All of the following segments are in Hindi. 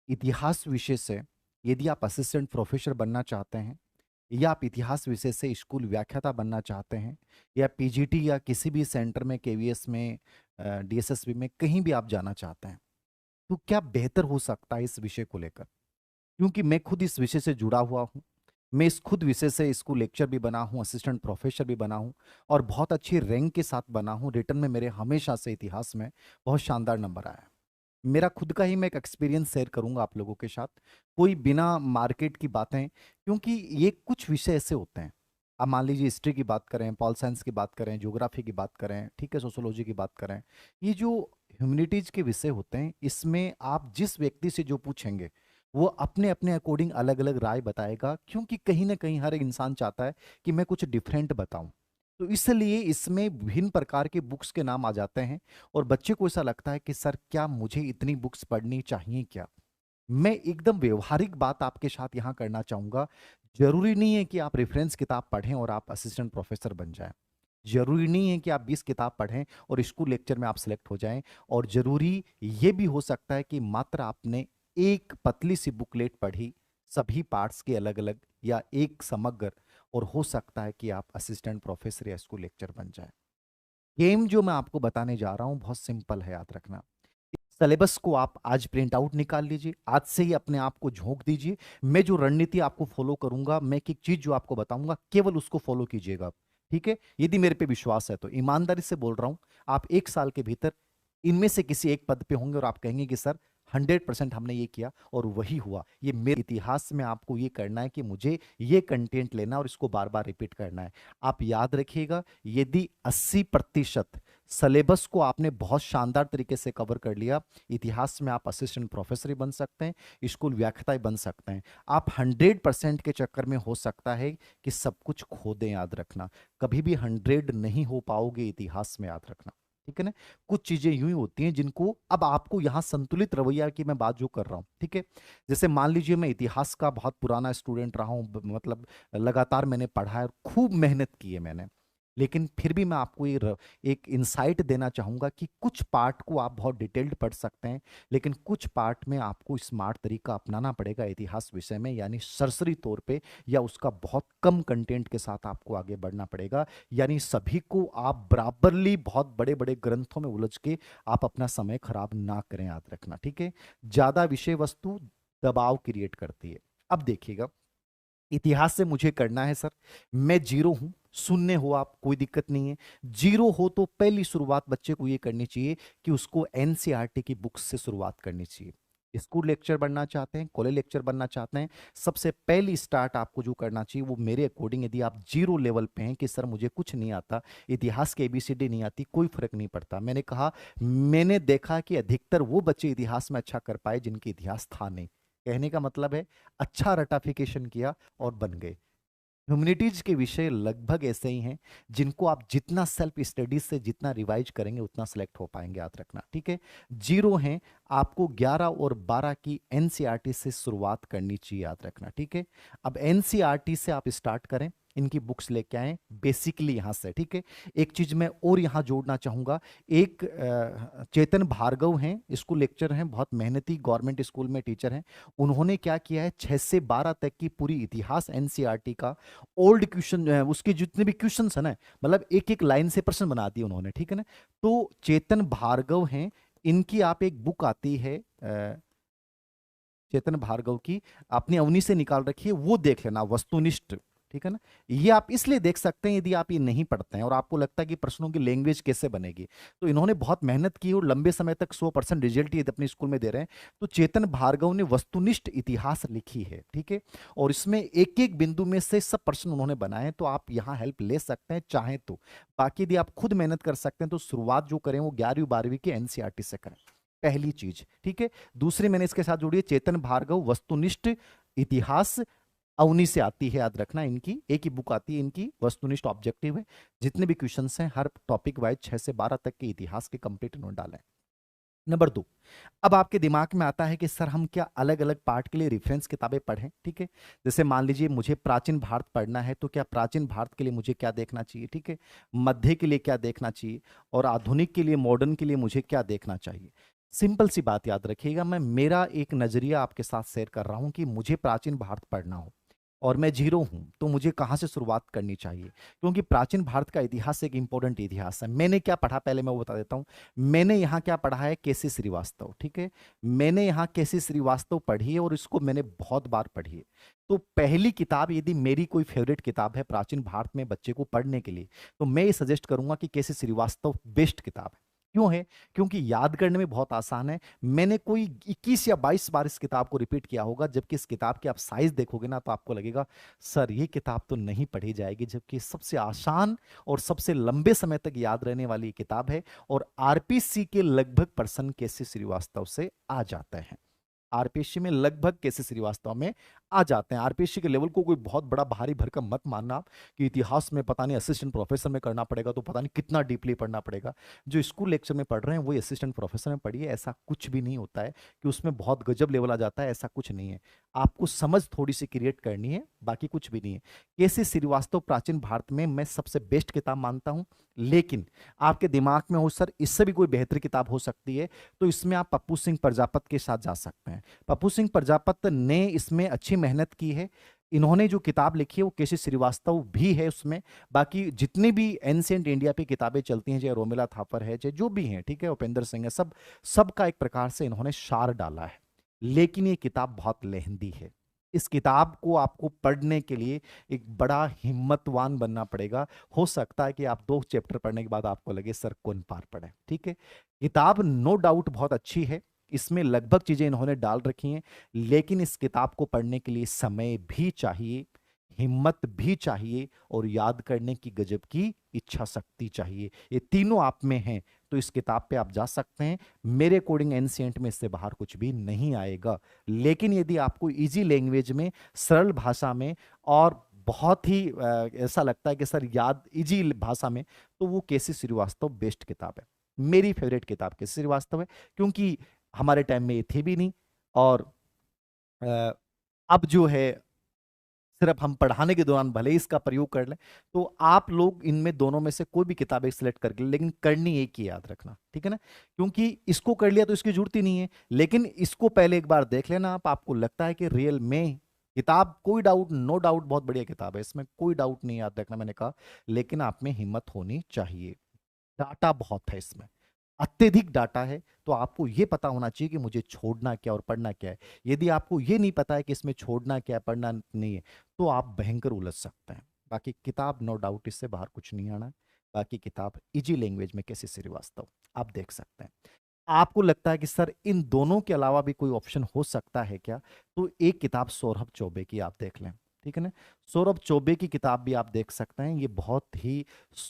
इतिहास विषय से यदि आप असिस्टेंट प्रोफेसर बनना चाहते हैं, या आप इतिहास विषय से स्कूल व्याख्याता बनना चाहते हैं, या पीजीटी या किसी भी सेंटर में, केवीएस में, डीएसएसबी में, कहीं भी आप जाना चाहते हैं, तो क्या बेहतर हो सकता है इस विषय को लेकर? क्योंकि मैं खुद इस विषय से जुड़ा हुआ हूँ। मैं इस खुद विषय से स्कूल लेक्चर भी बना हूँ, असिस्टेंट प्रोफेसर भी बना हूँ, और बहुत अच्छी रैंक के साथ बना हूँ। रिटर्न में मेरे हमेशा से इतिहास में बहुत शानदार नंबर आया है। मेरा खुद का ही मैं एक एक्सपीरियंस शेयर करूंगा आप लोगों के साथ, कोई बिना मार्केट की बातें, क्योंकि ये कुछ विषय ऐसे होते हैं। अब मान लीजिए हिस्ट्री की बात करें, पॉल साइंस की बात करें, ज्योग्राफी की बात करें, ठीक है, सोशोलॉजी की बात करें, ये जो ह्यूमैनिटीज के विषय होते हैं, इसमें आप जिस व्यक्ति से जो पूछेंगे, वो अपने अपने अकॉर्डिंग अलग अलग राय बताएगा, क्योंकि कहीं ना कहीं हर इंसान चाहता है कि मैं कुछ डिफरेंट बताऊं। तो इसलिए इसमें विभिन्न प्रकार के बुक्स के नाम आ जाते हैं, और बच्चे को ऐसा लगता है कि सर क्या मुझे इतनी बुक्स पढ़नी चाहिए क्या? मैं एकदम व्यवहारिक बात आपके साथ यहाँ करना चाहूंगा। जरूरी नहीं है कि आप रेफरेंस किताब पढ़ें और आप असिस्टेंट प्रोफेसर बन जाएं। जरूरी नहीं है कि आप 20 किताब पढ़ें और स्कूल लेक्चर में आप सिलेक्ट हो जाएं। और जरूरी ये भी हो सकता है कि मात्र आपने एक पतली सी बुकलेट पढ़ी, सभी पार्ट्स के अलग अलग, या एक समग्र, और हो सकता है कि आप असिस्टेंट प्रोफेसर या स्कूल लेक्चर बन जाए। गेम जो मैं आपको बताने जा रहा हूं बहुत सिंपल है, याद रखना। सिलेबस को आप आज प्रिंट आउट निकाल लीजिए, आज से ही अपने आप को झोंक दीजिए। मैं जो रणनीति आपको फॉलो करूंगा, मैं एक एक चीज जो आपको बताऊंगा, केवल उसको फॉलो कीजिएगा आप। ठीक है, यदि मेरे पे विश्वास है तो ईमानदारी से बोल रहा हूं, आप 1 साल के भीतर इनमें से किसी एक पद पे होंगे और आप कहेंगे कि सर 100% हमने ये किया और वही हुआ। ये मेरे इतिहास में आपको ये करना है कि मुझे ये कंटेंट लेना और इसको बार बार रिपीट करना है। आप याद रखिएगा, यदि 80% सिलेबस को आपने बहुत शानदार तरीके से कवर कर लिया, इतिहास में आप असिस्टेंट प्रोफेसर ही बन सकते हैं, स्कूल व्याख्याता ही बन सकते हैं। आप 100% के चक्कर में हो सकता है कि सब कुछ खो दें, याद रखना। कभी भी 100 नहीं हो पाओगे इतिहास में, याद रखना। ठीक है ना? कुछ चीजें यूं ही होती हैं जिनको अब आपको यहां संतुलित रवैया की मैं बात जो कर रहा हूं, ठीक है। जैसे मान लीजिए मैं इतिहास का बहुत पुराना स्टूडेंट रहा हूं, मतलब लगातार मैंने पढ़ा है और खूब मेहनत की है मैंने, लेकिन फिर भी मैं आपको एक इंसाइट देना चाहूंगा कि कुछ पार्ट को आप बहुत डिटेल्ड पढ़ सकते हैं, लेकिन कुछ पार्ट में आपको स्मार्ट तरीका अपनाना पड़ेगा इतिहास विषय में, यानी सरसरी तौर पे, या उसका बहुत कम कंटेंट के साथ आपको आगे बढ़ना पड़ेगा। यानी सभी को आप बराबरली बहुत बड़े बड़े ग्रंथों में उलझ के आप अपना समय खराब ना करें, याद रखना। ठीक है, ज्यादा विषय वस्तु दबाव क्रिएट करती है। अब देखिएगा, इतिहास से मुझे करना है सर, मैं जीरो हूं, शून्य हो आप, कोई दिक्कत नहीं है। जीरो हो तो पहली शुरुआत बच्चे को ये करनी चाहिए कि उसको एनसीईआरटी की बुक्स से शुरुआत करनी चाहिए। स्कूल लेक्चर बनना चाहते हैं, कॉलेज लेक्चर बनना चाहते हैं, सबसे पहली स्टार्ट आपको जो करना चाहिए वो मेरे अकॉर्डिंग, यदि आप जीरो लेवल पे हैं कि सर मुझे कुछ नहीं आता, इतिहास की एबीसीडी नहीं आती, कोई फर्क नहीं पड़ता। मैंने कहा, मैंने देखा कि अधिकतर वो बच्चे इतिहास में अच्छा कर पाए जिनके इतिहास था नहीं। कहने का मतलब है अच्छा रटाफिकेशन किया और बन गए। ह्यूमैनिटीज के विषय लगभग ऐसे ही हैं जिनको आप जितना सेल्फ स्टडीज से जितना रिवाइज करेंगे उतना सेलेक्ट हो पाएंगे, याद रखना। ठीक है, जीरो हैं, आपको 11 और 12 की एनसीईआरटी से शुरुआत करनी चाहिए, याद रखना। ठीक है, अब एनसीईआरटी से आप स्टार्ट करें, इनकी बुक्स लेके आए बेसिकली यहां से। ठीक है, एक चीज मैं और यहां जोड़ना चाहूंगा, एक चेतन भार्गव हैं, स्कूल लेक्चर हैं, बहुत मेहनती, गवर्नमेंट स्कूल में टीचर हैं। उन्होंने क्या किया है, 6 से 12 तक की पूरी इतिहास एनसीईआरटी का ओल्ड क्वेश्चन जो है, उसके जितने भी क्वेश्चन है ना, मतलब एक एक लाइन से प्रश्न बना दिए उन्होंने। ठीक है ना? तो चेतन भार्गव हैं, इनकी आप एक बुक आती है चेतन भार्गव की, आपने अवनी से निकाल रखी है, वो देख लेना, वस्तुनिष्ठ। ठीक है ना? ये आप इसलिए देख सकते हैं यदि आप ये नहीं पढ़ते हैं और आपको लगता है कि प्रश्नों की लैंग्वेज कैसे बनेगी, तो इन्होंने बहुत मेहनत की और लंबे समय तक 100% रिजल्ट ये अपने स्कूल में दे रहे हैं। तो चेतन भार्गव ने वस्तुनिष्ठ इतिहास लिखी है। ठीक है, और इसमें एक एक बिंदु में से सब प्रश्न उन्होंने बनाए, तो आप यहाँ हेल्प ले सकते हैं चाहें तो। बाकी यदि आप खुद मेहनत कर सकते हैं तो शुरुआत जो करें वो 11वीं 12वीं की एनसीईआरटी से करें, पहली चीज। ठीक है, दूसरी मैंने इसके साथ जोड़ी है चेतन भार्गव वस्तुनिष्ठ इतिहास, अवनी से आती है, याद रखना। इनकी एक ही बुक आती है, इनकी वस्तुनिष्ठ ऑब्जेक्टिव है, जितने भी क्वेश्चंस हैं हर टॉपिक वाइज 6 से 12 तक के इतिहास के कंप्लीट इन्होंने डाले हैं। नंबर 2, अब आपके दिमाग में आता है कि सर हम क्या अलग अलग पार्ट के लिए रेफरेंस किताबें पढ़ें? ठीक है, जैसे मान लीजिए मुझे प्राचीन भारत पढ़ना है, तो क्या प्राचीन भारत के लिए मुझे क्या देखना चाहिए? ठीक है, मध्य के लिए क्या देखना चाहिए, और आधुनिक के लिए, मॉडर्न के लिए मुझे क्या देखना चाहिए? सिंपल सी बात याद रखिएगा, मैं मेरा एक नज़रिया आपके साथ शेयर कर रहा हूँ कि मुझे प्राचीन भारत पढ़ना हो और मैं जीरो हूँ, तो मुझे कहाँ से शुरुआत करनी चाहिए? क्योंकि प्राचीन भारत का इतिहास एक इम्पोर्टेंट इतिहास है। मैंने क्या पढ़ा पहले मैं वो बता देता हूँ। मैंने यहाँ क्या पढ़ा है, केसी श्रीवास्तव, ठीक है? मैंने यहाँ केसी श्रीवास्तव पढ़ी है और इसको मैंने बहुत बार पढ़ी है। तो पहली किताब यदि मेरी कोई फ़ेवरेट किताब है प्राचीन भारत में बच्चे को पढ़ने के लिए, तो मैं ये सजेस्ट करूँगा कि केसी श्रीवास्तव बेस्ट किताब है। क्यों है? क्योंकि याद करने में बहुत आसान है। मैंने कोई 21 या 22 बार इस किताब को रिपीट किया होगा, जबकि इस किताब के आप साइज़ देखोगे ना तो आपको लगेगा सर ये किताब तो नहीं पढ़ी जाएगी, जबकि सबसे आसान और सबसे लंबे समय तक याद रहने वाली ये किताब है और आरपीसी के लगभग पर्सन केसी श्रीवास्तव से आ जाते हैं। आरपीएससी में लगभग केसी श्रीवास्तव में आ जाते हैं। आरपीएससी के लेवल को कोई बहुत बड़ा भारी भरकम मत मानना आप कि इतिहास में पता नहीं असिस्टेंट प्रोफेसर में करना पड़ेगा तो पता नहीं कितना डीपली पढ़ना पड़ेगा। जो स्कूल लेक्चर में पढ़ रहे हैं वही असिस्टेंट प्रोफेसर में पढ़िए, ऐसा कुछ भी नहीं होता है कि उसमें बहुत गजब लेवल आ जाता है, ऐसा कुछ नहीं है। आपको समझ थोड़ी सी क्रिएट करनी है, बाकी कुछ भी नहीं है। केसी श्रीवास्तव प्राचीन भारत में मैं सबसे बेस्ट किताब मानता हूं, लेकिन आपके दिमाग में हो सर इससे भी कोई बेहतर किताब हो सकती है, तो इसमें आप पप्पू सिंह प्रजापत के साथ जा सकते हैं। पप्पू सिंह प्रजापत ने इसमें अच्छी मेहनत की है। इन्होंने जो किताब लिखी है वो केसी श्रीवास्तव भी है उसमें। बाकी जितनी भी एंशिएंट इंडिया पे किताबें चलती हैं, चाहे रोमिला थापर है, चाहे जो भी हैं, ठीक है, उपेंद्र सिंह है, सबका एक प्रकार से इन्होंने सार डाला है। लेकिन ये किताब बहुत लेंदी है। इस किताब को आपको पढ़ने के लिए एक बड़ा हिम्मतवान बनना पड़ेगा। हो सकता है कि आप 2 चैप्टर पढ़ने के बाद आपको लगे सर कौन पार पड़े, ठीक है। किताब नो डाउट बहुत अच्छी है, इसमें लगभग चीजें इन्होंने डाल रखी हैं, लेकिन इस किताब को पढ़ने के लिए समय भी चाहिए, हिम्मत भी चाहिए और याद करने की गजब की इच्छा शक्ति चाहिए। ये तीनों आप में हैं तो इस किताब पे आप जा सकते हैं। मेरे अकॉर्डिंग एंशिएंट में इससे बाहर कुछ भी नहीं आएगा। लेकिन यदि आपको इजी लैंग्वेज में, सरल भाषा में और बहुत ही ऐसा लगता है कि सर याद इजी भाषा में, तो वो केसी श्रीवास्तव बेस्ट किताब है। मेरी फेवरेट किताब केसी श्रीवास्तव है, क्योंकि हमारे टाइम में ये थे भी नहीं और अ, अब जो है सिर्फ हम पढ़ाने के दौरान भले ही इसका प्रयोग कर लें, तो आप लोग इनमें दोनों में से कोई भी किताब एक सिलेक्ट करके, लेकिन करनी एक ही याद रखना, ठीक है ना? क्योंकि इसको कर लिया तो इसकी जरूरत ही नहीं है, लेकिन इसको पहले एक बार देख लेना आप, आपको लगता है कि रियल में किताब, कोई डाउट, नो डाउट बहुत बढ़िया किताब है, इसमें कोई डाउट नहीं, याद रखना मैंने कहा, लेकिन आप में हिम्मत होनी चाहिए। डाटा बहुत है इसमें, अत्यधिक डाटा है, तो आपको यह पता होना चाहिए कि मुझे छोड़ना क्या और पढ़ना क्या है। यदि आपको यह नहीं पता है कि इसमें छोड़ना क्या है, पढ़ना नहीं है, तो आप भयंकर उलझ सकते हैं। बाकी किताब नो डाउट इससे बाहर कुछ नहीं आना है। बाकी किताब इजी लैंग्वेज में केसी श्रीवास्तव आप देख सकते हैं। आपको लगता है कि सर इन दोनों के अलावा भी कोई ऑप्शन हो सकता है क्या, तो एक किताब सौरभ चौबे की आप देख लें, ठीक है ना? सौरभ चौबे की किताब भी आप देख सकते हैं, ये बहुत ही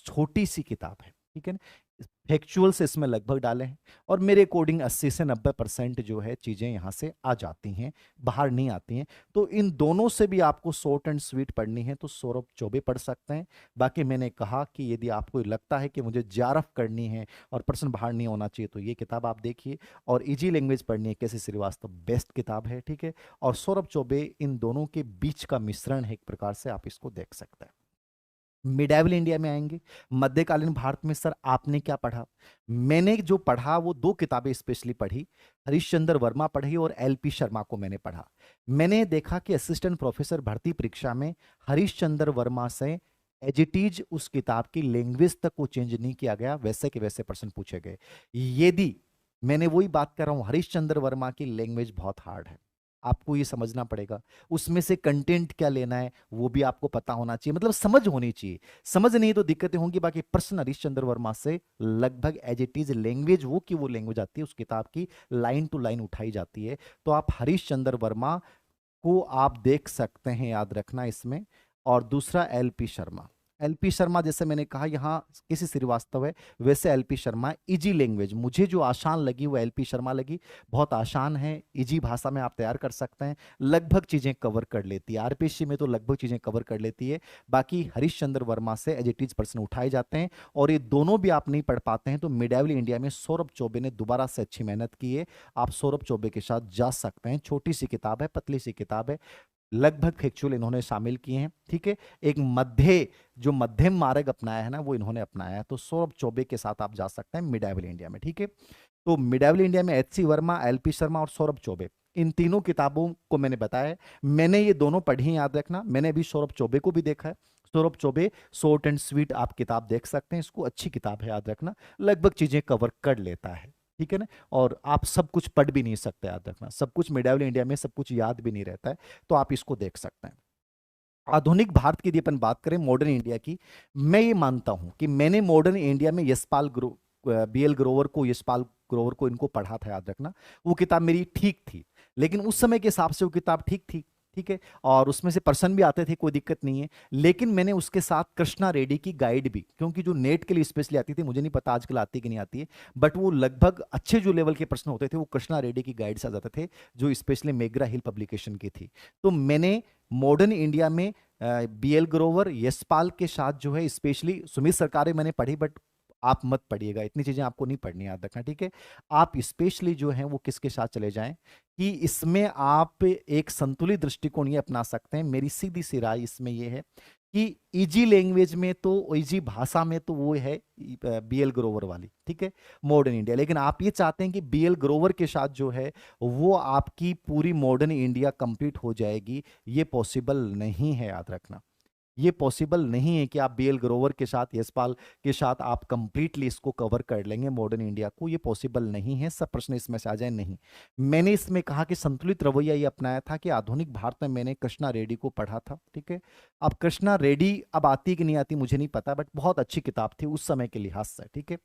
छोटी सी किताब है, ठीक है ना? फैक्चुअल्स इसमें लगभग डाले हैं और मेरे अकॉर्डिंग 80 से 90% जो है चीज़ें यहाँ से आ जाती हैं, बाहर नहीं आती हैं। तो इन दोनों से भी आपको शॉर्ट एंड स्वीट पढ़नी है तो सौरभ चौबे पढ़ सकते हैं। बाकी मैंने कहा कि यदि आपको लगता है कि मुझे जारफ करनी है और प्रश्न बाहर नहीं होना चाहिए तो ये किताब आप देखिए, और इजी लैंग्वेज पढ़नी है केसी श्रीवास्तव बेस्ट किताब है, ठीक है। और सौरभ चौबे इन दोनों के बीच का मिश्रण है, एक प्रकार से आप इसको देख सकते हैं। मिडाइवल इंडिया में आएंगे, मध्यकालीन भारत में सर आपने क्या पढ़ा? मैंने जो पढ़ा वो 2 किताबें स्पेशली पढ़ी, हरीश चंद्र वर्मा पढ़ी और एलपी शर्मा को मैंने पढ़ा। मैंने देखा कि असिस्टेंट प्रोफेसर भर्ती परीक्षा में हरीश चंद्र वर्मा से एज इट इज उस किताब की लैंग्वेज तक को चेंज नहीं किया गया, वैसे के वैसे प्रश्न पूछे गए। यदि, मैंने वही बात कर रहा हूं, हरीश चंद्र वर्मा की लैंग्वेज बहुत हार्ड है, आपको ये समझना पड़ेगा। उसमें से कंटेंट क्या लेना है वो भी आपको पता होना चाहिए, मतलब समझ होनी चाहिए। समझ नहीं तो दिक्कतें होंगी। बाकी प्रश्न हरीशचंद्र वर्मा से लगभग एज इट इज लैंग्वेज वो की वो लैंग्वेज आती है, उस किताब की लाइन टू लाइन उठाई जाती है। तो आप हरीशचंद्र वर्मा को आप देख सकते हैं, याद रखना इसमें। और दूसरा एलपी शर्मा, एलपी शर्मा जैसे मैंने कहा यहाँ किसी श्रीवास्तव है, वैसे एलपी शर्मा इजी लैंग्वेज, मुझे जो आसान लगी वो एलपी शर्मा लगी। बहुत आसान है, इजी भाषा में आप तैयार कर सकते हैं, लगभग चीजें कवर कर लेती है। आरपीएससी में तो लगभग चीजें कवर कर लेती है। बाकी हरीशचंद्र वर्मा से एज इट इज प्रश्न उठाए जाते हैं, और ये दोनों भी आप नहीं पढ़ पाते हैं तो मिडाइवल इंडिया में सौरभ चौबे ने दोबारा से अच्छी मेहनत की है, आप सौरभ चौबे के साथ जा सकते हैं। छोटी सी किताब है, पतली सी किताब है, लगभग फैक्चुअल इन्होंने शामिल किए हैं, ठीक है। एक जो मध्यम मार्ग अपनाया है ना वो इन्होंने अपनाया है, तो सौरभ चौबे के साथ आप जा सकते हैं मिडाइवल इंडिया में, ठीक है। तो मिडावल इंडिया में H C Verma, L P Sharma और सौरभ चौबे, इन तीनों किताबों को मैंने बताया है। मैंने ये दोनों पढ़ी हैं, याद रखना। मैंने अभी सौरभ चौबे को भी देखा है। Saurabh Choubey short and sweet आप किताब देख सकते हैं, इसको अच्छी किताब है, याद रखना। लगभग चीजें कवर कर लेता है, ठीक है ना। और आप सब कुछ पढ़ भी नहीं सकते, याद रखना। सब कुछ मिडावल इंडिया में सब कुछ याद भी नहीं रहता है, तो आप इसको देख सकते हैं। आधुनिक भारत की यदि अपन बात करें, मॉडर्न इंडिया की, मैं ये मानता हूं कि मैंने मॉडर्न इंडिया में यशपाल बी एल ग्रोवर को, यशपाल ग्रोवर को, इनको पढ़ा था, याद रखना। वो किताब मेरी ठीक थी, लेकिन उस समय के हिसाब से वो किताब ठीक थी, ठीक है। और उसमें से पर्सन भी आते थे, कोई दिक्कत नहीं है। लेकिन मैंने उसके साथ कृष्णा रेड्डी की गाइड भी, क्योंकि जो नेट के लिए स्पेशली आती थी, मुझे नहीं पता आजकल आती कि नहीं आती है, बट वो लगभग अच्छे जो लेवल के प्रश्न होते थे वो कृष्णा रेड्डी की गाइड से आ जाते थे, जो स्पेशली मेग्रा हिल पब्लिकेशन की थी। तो मैंने मॉडर्न इंडिया में बी एल ग्रोवर, यशपाल के साथ जो है, स्पेशली सुमित सरकारे मैंने पढ़ी, बट आप मत पढ़िएगा, इतनी चीजें आपको नहीं पढ़नी, याद रखना, ठीक है। आप स्पेशली जो है वो किसके साथ चले जाएं कि इसमें आप एक संतुलित दृष्टिकोण ये अपना सकते हैं। मेरी सीधी सी राय इसमें ये है कि इजी लैंग्वेज में तो, इजी भाषा में तो वो है बी एल ग्रोवर वाली, ठीक है, मॉडर्न इंडिया। लेकिन आप ये चाहते हैं कि बी एल ग्रोवर के साथ जो है वो आपकी पूरी मॉडर्न इंडिया कंप्लीट हो जाएगी, ये पॉसिबल नहीं है, याद रखना। ये पॉसिबल नहीं है कि आप बीएल ग्रोवर के साथ, यशपाल के साथ आप कंप्लीटली इसको कवर कर लेंगे मॉडर्न इंडिया को, ये पॉसिबल नहीं है। सब प्रश्न इसमें से आ जाए, नहीं। मैंने इसमें कहा कि संतुलित रवैया ये अपनाया था कि आधुनिक भारत में मैंने कृष्णा रेड्डी को पढ़ा था, ठीक है। अब कृष्णा रेड्डी अब आती कि नहीं आती मुझे नहीं पता, बट बहुत अच्छी किताब थी उस समय के लिहाज से, ठीक है।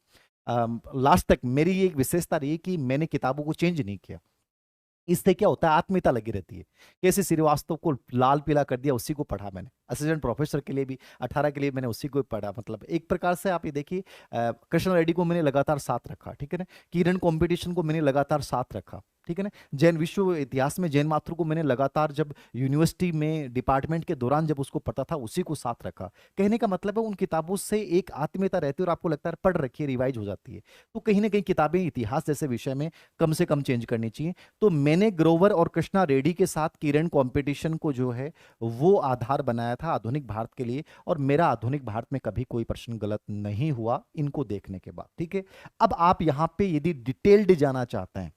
लास्ट तक मेरी ये एक विशेषता रही कि मैंने किताबों को चेंज नहीं किया। इससे क्या होता है, आत्मीयता लगी रहती है। कैसे श्रीवास्तव को लाल पीला कर दिया, उसी को पढ़ा मैंने। असिस्टेंट प्रोफेसर के लिए भी 18 के लिए मैंने उसी को पढ़ा। मतलब एक प्रकार से आप ये देखिए, कृष्ण रेड्डी को मैंने लगातार साथ रखा, ठीक है ना। किरण कंपटीशन को मैंने लगातार साथ रखा, ठीक है ना। जैन विश्व इतिहास में जैन माथुर को मैंने लगातार, जब यूनिवर्सिटी में डिपार्टमेंट के दौरान जब उसको पढ़ता था, उसी को साथ रखा। कहने का मतलब है उन किताबों से एक आत्मीयता रहती है और आपको लगता है पढ़ रखी है, रिवाइज हो जाती है। तो कहीं ना कहीं किताबें इतिहास जैसे विषय में कम से कम चेंज करनी चाहिए। तो मैंने ग्रोवर और कृष्णा रेड्डी के साथ किरण कंपटीशन को जो है वो आधार बनाया था आधुनिक भारत के लिए, और मेरा आधुनिक भारत में कभी कोई प्रश्न गलत नहीं हुआ इनको देखने के बाद, ठीक है। अब आप यहां पे यदि डिटेल्ड जाना चाहते हैं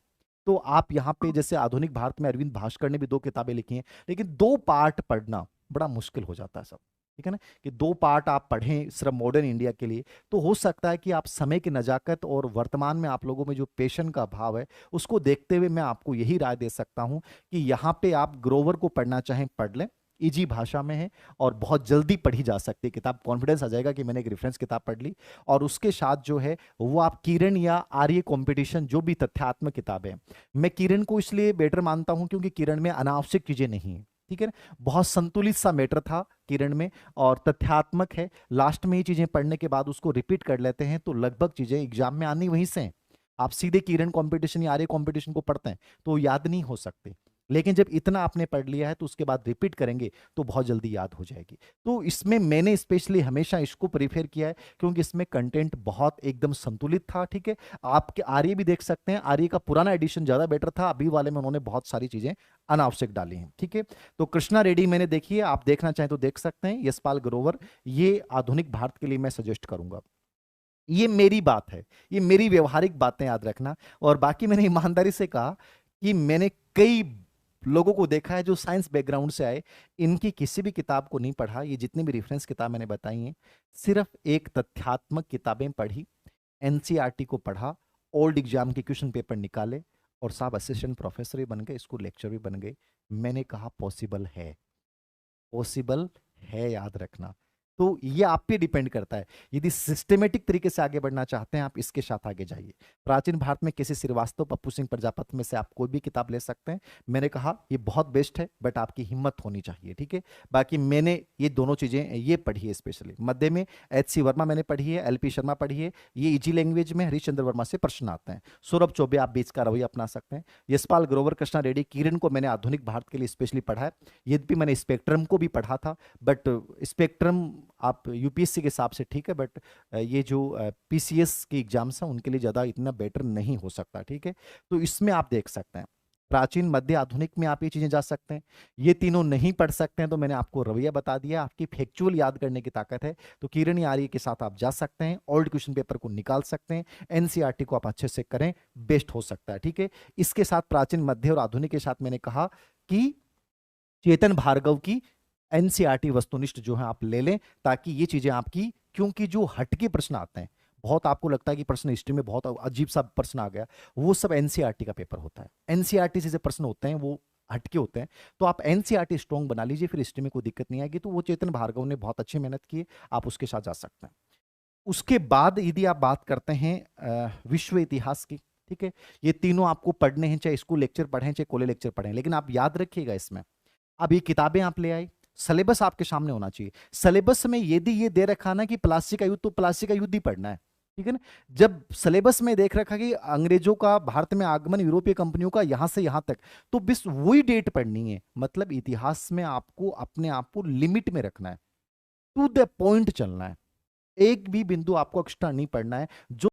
तो आप यहां पे, जैसे आधुनिक भारत में अरविंद भास्कर ने भी 2 किताबें लिखी हैं, लेकिन 2 पार्ट पढ़ना बड़ा मुश्किल हो जाता है सब, ठीक है ना। कि 2 पार्ट आप पढ़ें सिर्फ मॉडर्न इंडिया के लिए, तो हो सकता है कि आप समय की नजाकत और वर्तमान में आप लोगों में जो पेशन का भाव है उसको देखते हुए मैं आपको यही राय दे सकता हूं कि यहां पे आप ग्रोवर को पढ़ना चाहें पढ़ लें, इजी भाषा में है और बहुत जल्दी पढ़ी जा सकती है किताब। कॉन्फिडेंस आ जाएगा कि मैंने एक रेफरेंस किताब पढ़ ली। और उसके साथ जो है वो आप किरण या आर्य कंपटीशन, जो भी तथ्यात्मक किताबें हैं, मैं किरण को इसलिए बेटर मानता हूं क्योंकि किरण में अनावश्यक चीजें नहीं है, ठीक है ना। बहुत संतुलित सा मैटर था किरण में, और तथ्यात्मक है। लास्ट में ये चीजें पढ़ने के बाद उसको रिपीट कर लेते हैं तो लगभग चीजें एग्जाम में आनी वहीं से हैं। आप सीधे किरण कंपटीशन या आर्य कंपटीशन को पढ़ते हैं तो याद नहीं हो सकते, लेकिन जब इतना आपने पढ़ लिया है तो उसके बाद रिपीट करेंगे तो बहुत जल्दी याद हो जाएगी। तो इसमें मैंने स्पेशली हमेशा इसको प्रीफर किया है क्योंकि इसमें कंटेंट बहुत एकदम संतुलित था, ठीक है। आपके आर्य भी देख सकते हैं, आर्य का पुराना एडिशन ज्यादा बेटर था, अभी वाले में उन्होंने बहुत सारी चीजें अनावश्यक डाली हैं, ठीक है। तो कृष्णा रेड्डी मैंने देखी है, आप देखना चाहें तो देख सकते हैं। यशपाल ग्रोवर, ये आधुनिक भारत के लिए मैं सजेस्ट करूंगा। ये मेरी बात है, ये मेरी व्यवहारिक बातें, याद रखना। और बाकी मैंने ईमानदारी से कहा कि मैंने कई लोगों को देखा है जो साइंस बैकग्राउंड से आए, इनकी किसी भी किताब को नहीं पढ़ा। ये जितनी भी रेफरेंस किताब मैंने बताई हैं, सिर्फ एक तथ्यात्मक किताबें पढ़ी, एनसीईआरटी को पढ़ा, ओल्ड एग्जाम के क्वेश्चन पेपर निकाले, और साहब असिस्टेंट प्रोफेसर भी बन गए, स्कूल लेक्चर भी बन गए। मैंने कहा पॉसिबल है, पॉसिबल है, याद रखना। तो ये आप पे डिपेंड करता है। यदि सिस्टमेटिक तरीके से आगे बढ़ना चाहते हैं आप, इसके साथ आगे जाइए। प्राचीन भारत में किसी श्रीवास्तव, पप्पू सिंह प्रजापति में से आप कोई भी किताब ले सकते हैं। मैंने कहा ये बहुत बेस्ट है, बट आपकी हिम्मत होनी चाहिए, ठीक है। बाकी मैंने ये दोनों चीजें ये पढ़ी है, स्पेशली मध्य में एच सी वर्मा मैंने पढ़ी है, एल पी शर्मा पढ़ी है। ये इजी लैंग्वेज में हरीशचंद्र वर्मा से प्रश्न आते हैं। सौरभ चौबे आप बीच का रवैया अपना सकते हैं। यशपाल ग्रोवर, कृष्णा रेड्डी, किरण को मैंने आधुनिक भारत के लिए स्पेशली पढ़ा है। यद्यपि मैंने स्पेक्ट्रम को भी पढ़ा था, बट स्पेक्ट्रम आप यूपीएससी के हिसाब से ठीक है, बट ये जो पीसीएस के एग्जाम्स हैं उनके लिए ज़्यादा इतना बेटर नहीं हो सकता, ठीक है। तो इसमें आप देख सकते हैं। प्राचीन, मध्य, आधुनिक में आप ये चीजें जा सकते हैं। ये तीनों नहीं पढ़ सकते हैं तो मैंने आपको रवैया बता दिया, आपकी फैक्चुअल याद करने की ताकत है तो किरण आर्य के साथ आप जा सकते हैं, ओल्ड क्वेश्चन पेपर को निकाल सकते हैं, एनसीईआरटी को आप अच्छे से करें, बेस्ट हो सकता है। ठीक है, इसके साथ प्राचीन, मध्य और आधुनिक के साथ मैंने कहा कि चेतन भार्गव की एनसीईआरटी वस्तुनिष्ठ जो है आप ले लें, ताकि ये चीजें आपकी, क्योंकि जो हटके प्रश्न आते हैं, बहुत आपको लगता है कि प्रश्न हिस्ट्री में बहुत अजीब सा प्रश्न आ गया, वो सब एनसीईआरटी का पेपर होता है। एनसीईआरटी से जो प्रश्न होते हैं वो हटके होते हैं, तो आप एनसीईआरटी स्ट्रॉन्ग बना लीजिए, फिर हिस्ट्री में कोई दिक्कत नहीं आएगी। तो वो चेतन भार्गव ने बहुत अच्छी मेहनत की, आप उसके साथ जा सकते हैं। उसके बाद यदि आप बात करते हैं विश्व इतिहास की, ठीक है, ये तीनों आपको पढ़ने हैं, चाहे स्कूल लेक्चर पढ़ें चाहे कॉलेज लेक्चर पढ़ें, लेकिन आप याद रखिएगा इसमें, अब ये किताबें आप ले आए, सिलेबस आपके सामने होना चाहिए। सिलेबस में यदि ये दे रखा ना कि प्लासी का युद्ध, तो प्लासी का युद्ध ही पढ़ना है, ठीक है ना। जब सिलेबस में देख रखा कि अंग्रेजों का भारत में आगमन, यूरोपीय कंपनियों का यहां से यहां तक, तो बस वही डेट पढ़नी है। मतलब इतिहास में आपको अपने आप को लिमिट में रखना है, टू द पॉइंट चलना है, एक भी बिंदु आपको एक्स्ट्रा नहीं पढ़ना है। जो